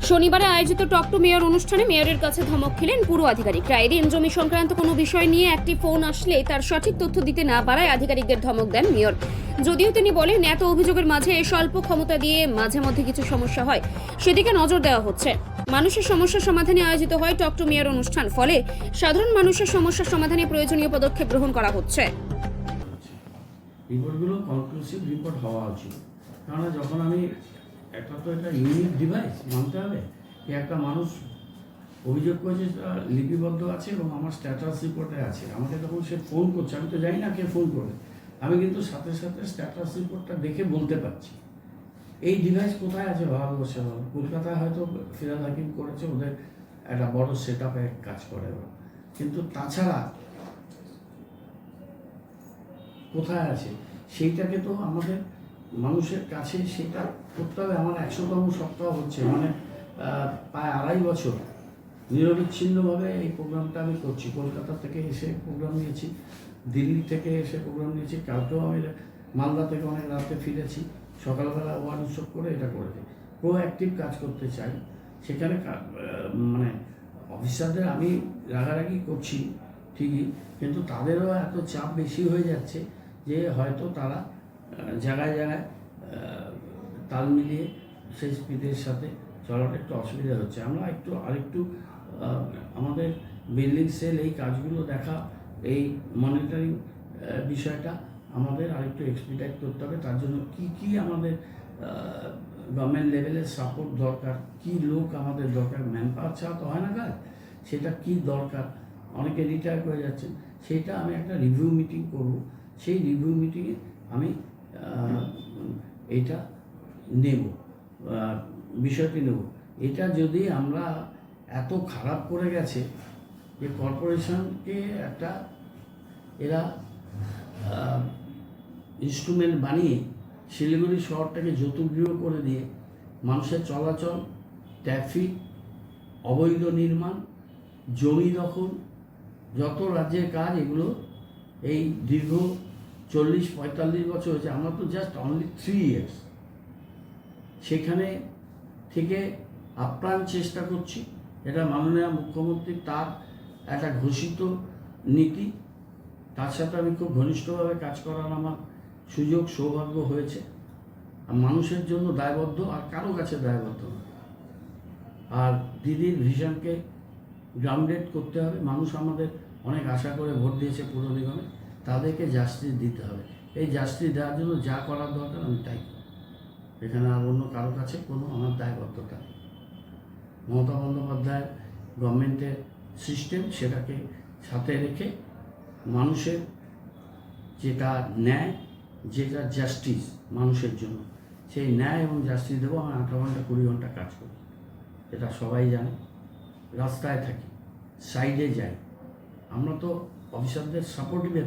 শনিবারে আয়োজিত talk to mayor অনুষ্ঠানে মেয়রের কাছে ধমক খেলেন পুরো আধিকারিকরা। এদিন জমি সংক্রান্ত কোনো বিষয় নিয়ে একটি ফোন আসলে তার সঠিক তথ্য দিতে না পারায় আধিকারিকদের ধমক দেন মেয়র। যদিও তিনি বলেন এত অভিযোগের মাঝে স্বল্প ক্ষমতা দিয়ে মাঝে মধ্যে কিছু সমস্যা হয়, সেদিকে নজর দেওয়া হচ্ছে। মানুষের সমস্যা সমাধানে আয়োজিত হয় টক টু মেয়র অনুষ্ঠান, ফলে সাধারণ মানুষের সমস্যা সমাধানে প্রয়োজনীয় পদক্ষেপ গ্রহণ করা হচ্ছে। রিপোর্টগুলো কনক্লুসিভ রিপোর্ট হওয়া উচিত, কেননা যখন আমি একটা তো এটা ইউনিক ডিভাইস মানতে হবে, যে একটা মানুষ অভিযোগ করেছে লিপিবদ্ধ আছে এবং আমার স্ট্যাটাস রিপোর্টে আছে। আমাকে তখন সে ফোন করছে, আমি তো জানি না কে ফোন করে, আমি কিন্তু সাথে সাথে স্ট্যাটাস রিপোর্টটা দেখে বলতে পারছি। এই ডিভাইস কোথায় আছে ভারতবর্ষে? কলকাতায় হয়তো ফিরাদ হাকিম করেছে, ওদের একটা বড় সেট আপে কাজ করে ওরা, কিন্তু তাছাড়া কোথায় আছে সেইটাকে তো আমাদের মানুষের কাছে সেটা করতে হবে। আমার 100তম সপ্তাহ হচ্ছে, মানে প্রায় 2.5 বছর নিরবিচ্ছিন্নভাবে এই প্রোগ্রামটা আমি করছি। কলকাতা থেকে এসে প্রোগ্রাম নিয়েছি, দিল্লি থেকে এসে প্রোগ্রাম নিয়েছি, কালকেও আমি মালদা থেকে অনেক রাতে ফিরেছি, সকালবেলা ওয়ার্ড উৎসব করে এটা করেছি। প্রোঅ্যাক্টিভ কাজ করতে চাই, সেখানে মানে অফিসারদের আমি রাগারাগি করছি ঠিকই, কিন্তু তাদেরও এত চাপ বেশি হয়ে যাচ্ছে যে হয়তো তারা জায়গায় জায়গায় তাল মিলিয়ে সেই স্পিডের সাথে চলাটা একটু অসুবিধা হচ্ছে। আমরা আরেকটু আমাদের বিল্ডিং সেল এই কাজগুলো দেখা, এই মনিটরিং বিষয়টা আমাদের আরেকটু এক্সপিডাইট করতে হবে। তার জন্য কি আমাদের গভর্নমেন্ট লেভেলের সাপোর্ট দরকার, কি লোক আমাদের দরকার, ম্যান পাওয়ার ছাড়া তো হয় না কাজ, সেটা কি দরকার। অনেকে রিটায়ার করে যাচ্ছেন, সেইটা আমি একটা রিভিউ মিটিং করব। সেই রিভিউ মিটিংয়ে আমি এইটা নেব, বিষয়টি নেব। এটা যদি আমরা এত খারাপ করে গেছে যে কর্পোরেশনকে একটা এরা ইনস্ট্রুমেন্ট বানিয়ে শিলিগুড়ি শহরটাকে যৌতুকগৃহ করে দিয়ে মানুষের চলাচল, ট্রাফিক, অবৈধ নির্মাণ, জমি দখল, যত রাজ্যের কাজ, এগুলো এই দীর্ঘ 40-45 বছর হয়েছে। আমরা তো জাস্ট অনলি 3 ইয়ার্স সেখানে থেকে আপ্রাণ চেষ্টা করছি। এটা মাননীয় মুখ্যমন্ত্রী তার একটা ঘোষিত নীতি, তার সাথে আমি খুব ঘনিষ্ঠভাবে কাজ করার আমার সুযোগ সৌভাগ্য হয়েছে। আর মানুষের জন্য দায়বদ্ধ, আর কারো কাছে দায়বদ্ধ না। আর দিদির ভিশনকে গ্রাউন্ডেড করতে হবে। মানুষ আমাদের অনেক আশা করে ভোট দিয়েছে পুর নিগমে, তাদেরকে জাস্টিস দিতে হবে। এই জাস্টিস দেওয়ার জন্য যা করার দরকার আমি তাই করি। এখানে আর অন্য কারো কাছে কোনো আমার দায়বদ্ধতা নেই। মমতা বন্দ্যোপাধ্যায় গভর্নমেন্টের সিস্টেম, সেটাকে সাথে রেখে মানুষের যেটা ন্যায়, যেটা জাস্টিস মানুষের জন্য, সেই ন্যায় এবং জাস্টিস দেবো। আমি 18 ঘন্টা 20 ঘন্টা কাজ করি, এটা সবাই জানে। রাস্তায় থাকি, সাইডে যাই, আমরা তো অফিসারদের সাপোর্টিভে